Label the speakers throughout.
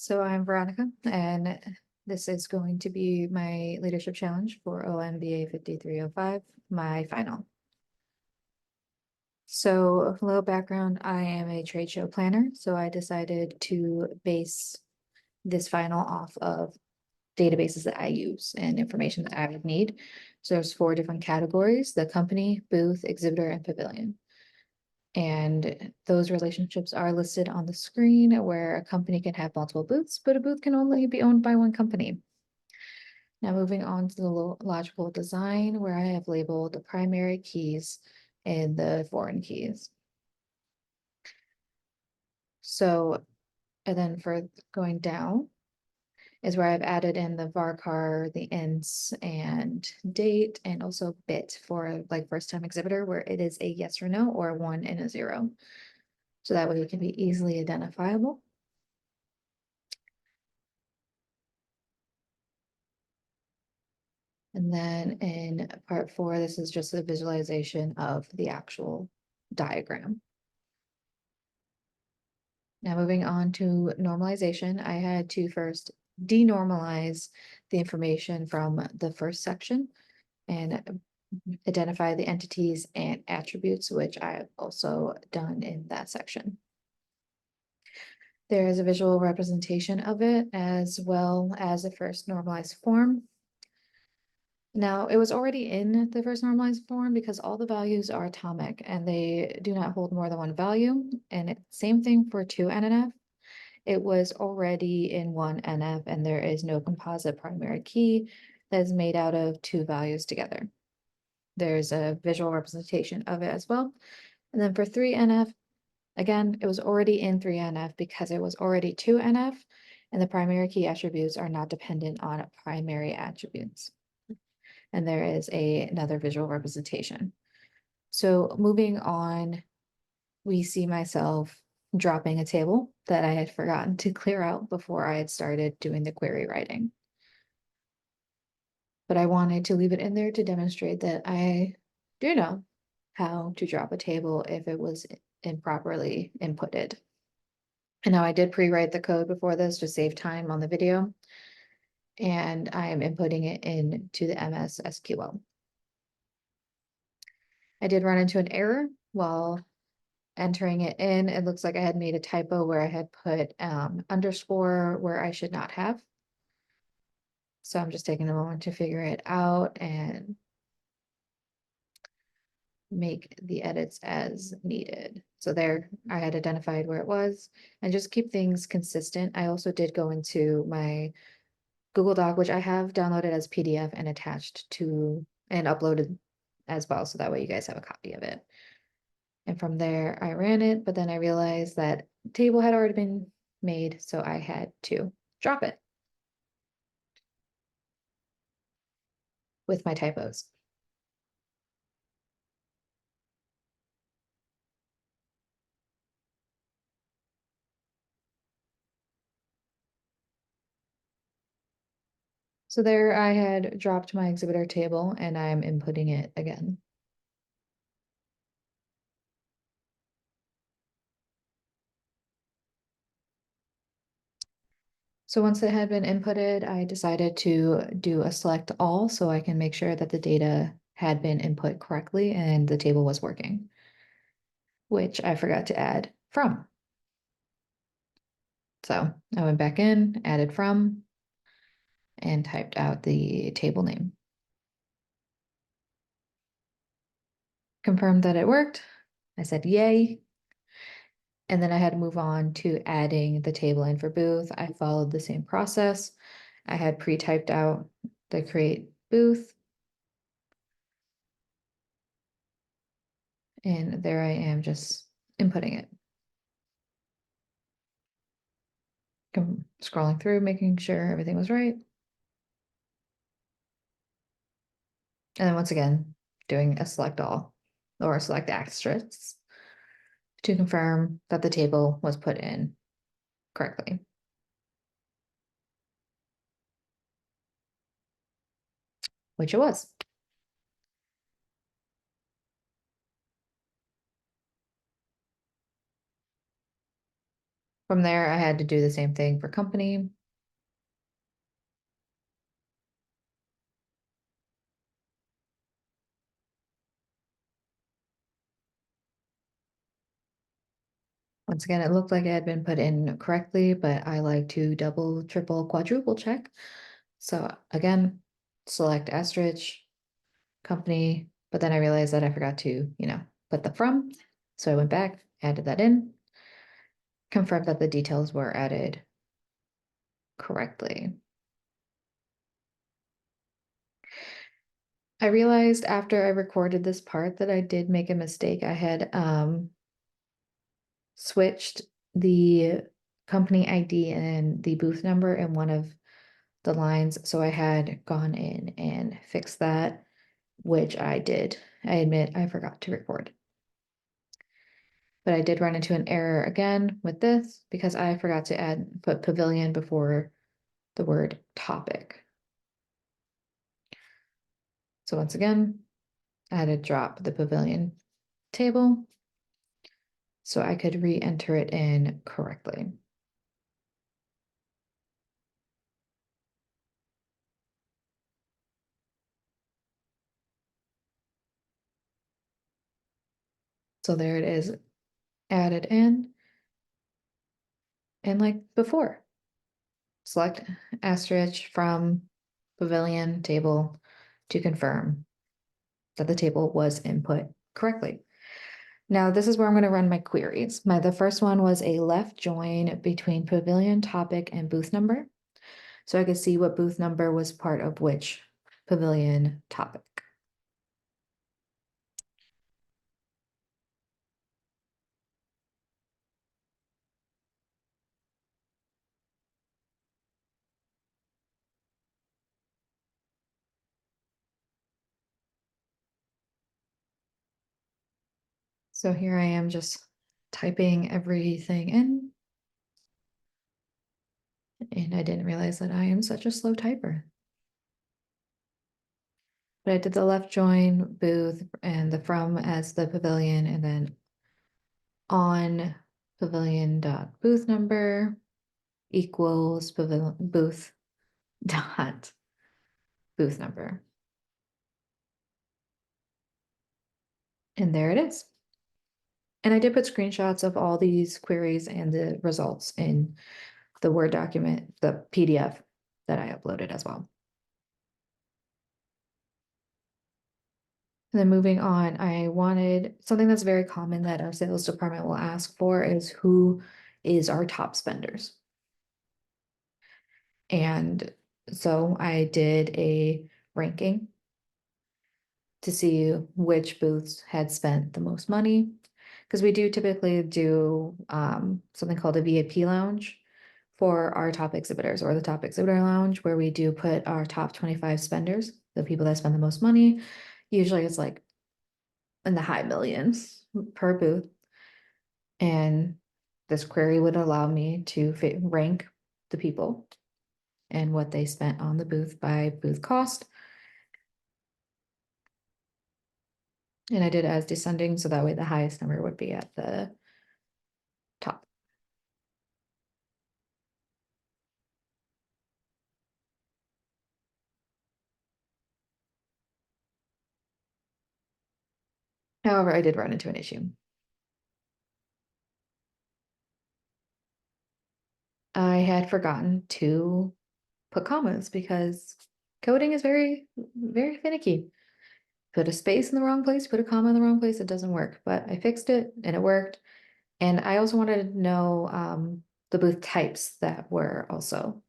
Speaker 1: So I'm Veronica, and this is going to be my leadership challenge for OMBA 5305, my final. So a little background, I am a trade show planner, so I decided to base this final off of databases that I use and information that I would need. So there's 4 different categories: the company, booth, exhibitor, and pavilion. And those relationships are listed on the screen, where a company can have multiple booths, but a booth can only be owned by one company. Now moving on to the logical design, where I have labeled the primary keys and the foreign keys. So, and then for going down is where I've added in the varchar, the ints, and date, and also bit for like first time exhibitor, where it is a yes or no, or a 1 and a 0. So that way it can be easily identifiable. And then in part 4, this is just a visualization of the actual diagram. Now moving on to normalization, I had to first denormalize the information from the first section and identify the entities and attributes, which I've also done in that section. There is a visual representation of it, as well as the first normalized form. Now, it was already in the first normalized form because all the values are atomic and they do not hold more than one value. And same thing for 2 NF. It was already in 1 NF, and there is no composite primary key that is made out of 2 values together. There's a visual representation of it as well. And then for 3 NF, again, it was already in 3 NF because it was already 2 NF, and the primary key attributes are not dependent on primary attributes. And there is another visual representation. So moving on, we see myself dropping a table that I had forgotten to clear out before I had started doing the query writing. But I wanted to leave it in there to demonstrate that I do know how to drop a table if it was improperly inputted. And now I did pre-write the code before this to save time on the video, and I am inputting it into the MS SQL. I did run into an error while entering it in. It looks like I had made a typo where I had put underscore where I should not have. So I'm just taking a moment to figure it out and make the edits as needed. So there, I had identified where it was, and just keep things consistent. I also did go into my Google Doc, which I have downloaded as PDF and attached to and uploaded as well. So that way you guys have a copy of it. And from there, I ran it, but then I realized that table had already been made, so I had to drop it with my typos. So there I had dropped my exhibitor table, and I'm inputting it again. So once it had been inputted, I decided to do a select all so I can make sure that the data had been input correctly and the table was working, which I forgot to add from. So I went back in, added from, and typed out the table name. Confirmed that it worked. I said yay. And then I had to move on to adding the table in for booth. I followed the same process. I had pre-typed out the create booth. And there I am just inputting it. Scrolling through, making sure everything was right. And then once again, doing a select all or select asterisks to confirm that the table was put in correctly. Which it was. From there, I had to do the same thing for company. Once again, it looked like it had been put in correctly, but I like to double, triple, quadruple check. So again, select asterisk, company, but then I realized that I forgot to, put the from. So I went back, added that in, confirmed that the details were added correctly. I realized after I recorded this part that I did make a mistake. I had switched the company ID and the booth number in one of the lines. So I had gone in and fixed that, which I did. I admit I forgot to record. But I did run into an error again with this because I forgot to put pavilion before the word topic. So once again, I had to drop the pavilion table so I could re-enter it in correctly. So there it is added in. And like before, select asterisk from pavilion table to confirm that the table was input correctly. Now this is where I'm going to run my queries. The first one was a left join between pavilion topic and booth number. So I could see what booth number was part of which pavilion topic. So here I am just typing everything in. And I didn't realize that I am such a slow typer. But I did the left join booth and the from as the pavilion, and then on pavilion dot booth number equals pavilion booth dot booth number. And there it is. And I did put screenshots of all these queries and the results in the Word document, the PDF that I uploaded as well. And then moving on, I wanted something that's very common that our sales department will ask for is who is our top spenders. And so I did a ranking to see which booths had spent the most money. Because we do typically do something called a VIP lounge for our top exhibitors, or the top exhibitor lounge, where we do put our top 25 spenders, the people that spend the most money. Usually it's like in the high millions per booth. And this query would allow me to rank the people and what they spent on the booth by booth cost. And I did as descending, so that way the highest number would be at the top. However, I did run into an issue. I had forgotten to put commas because coding is very, very finicky. Put a space in the wrong place, put a comma in the wrong place, it doesn't work. But I fixed it and it worked. And I also wanted to know the booth types that were also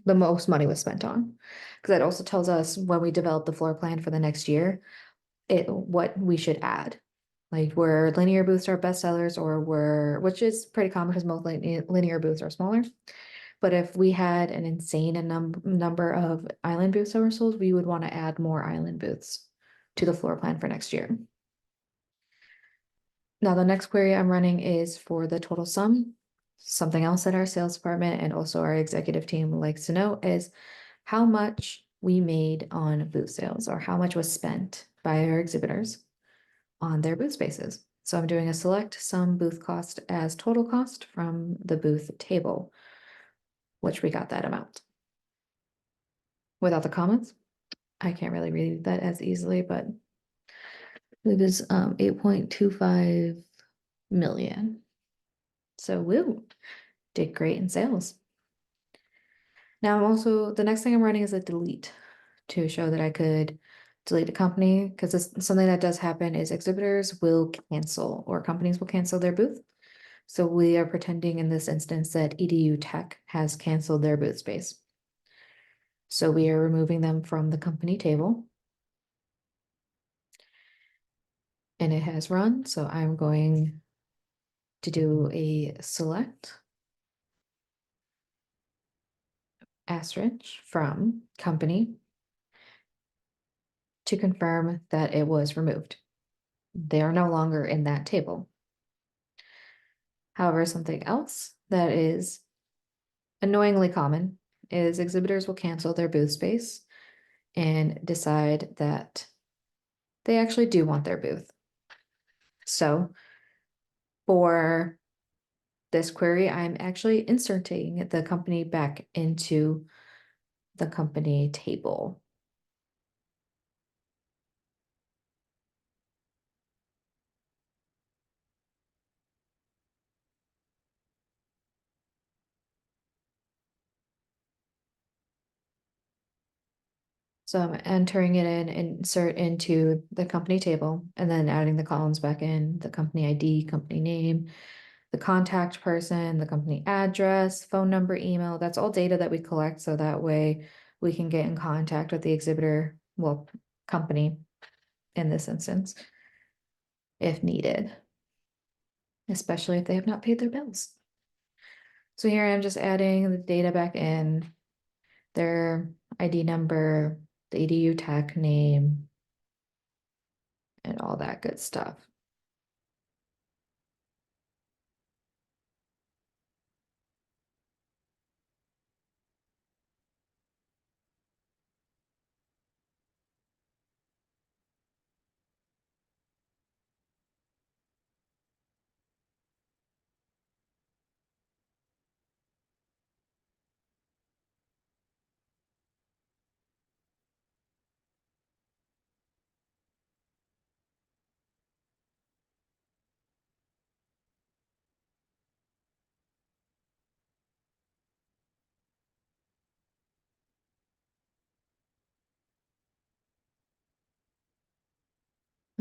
Speaker 1: the most money was spent on. Because that also tells us when we develop the floor plan for the next year, what we should add. Like where linear booths are best sellers, or which is pretty common because most linear booths are smaller. But if we had an insane number of island booths that were sold, we would want to add more island booths to the floor plan for next year. Now, the next query I'm running is for the total sum. Something else that our sales department and also our executive team likes to know is how much we made on booth sales, or how much was spent by our exhibitors on their booth spaces. So I'm doing a select sum booth cost as total cost from the booth table, which we got that amount. Without the comments, I can't really read that as easily, but it was 8.25 million. So woo, did great in sales. Now I'm also, the next thing I'm running is a delete to show that I could delete a company, because it's something that does happen is exhibitors will cancel or companies will cancel their booth. So we are pretending in this instance that EDU Tech has canceled their booth space. So we are removing them from the company table. And it has run, so I'm going to do a select asterisk from company to confirm that it was removed. They are no longer in that table. However, something else that is annoyingly common is exhibitors will cancel their booth space and decide that they actually do want their booth. So for this query, I'm actually inserting the company back into the company table. So I'm entering it in, insert into the company table, and then adding the columns back in, the company ID, company name, the contact person, the company address, phone number, email. That's all data that we collect, so that way we can get in contact with the exhibitor, well, company in this instance, if needed, especially if they have not paid their bills. So here I'm just adding the data back in, their ID number, the EDU tech name, and all that good stuff.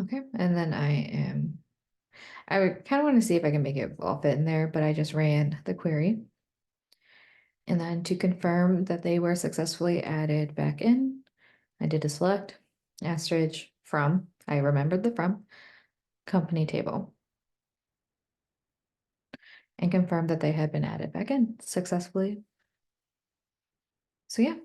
Speaker 1: Okay, and then I would kind of want to see if I can make it all fit in there, but I just ran the query. And then to confirm that they were successfully added back in, I did a select asterisk from, I remembered the from, company table. And confirm that they had been added back in successfully. So yeah,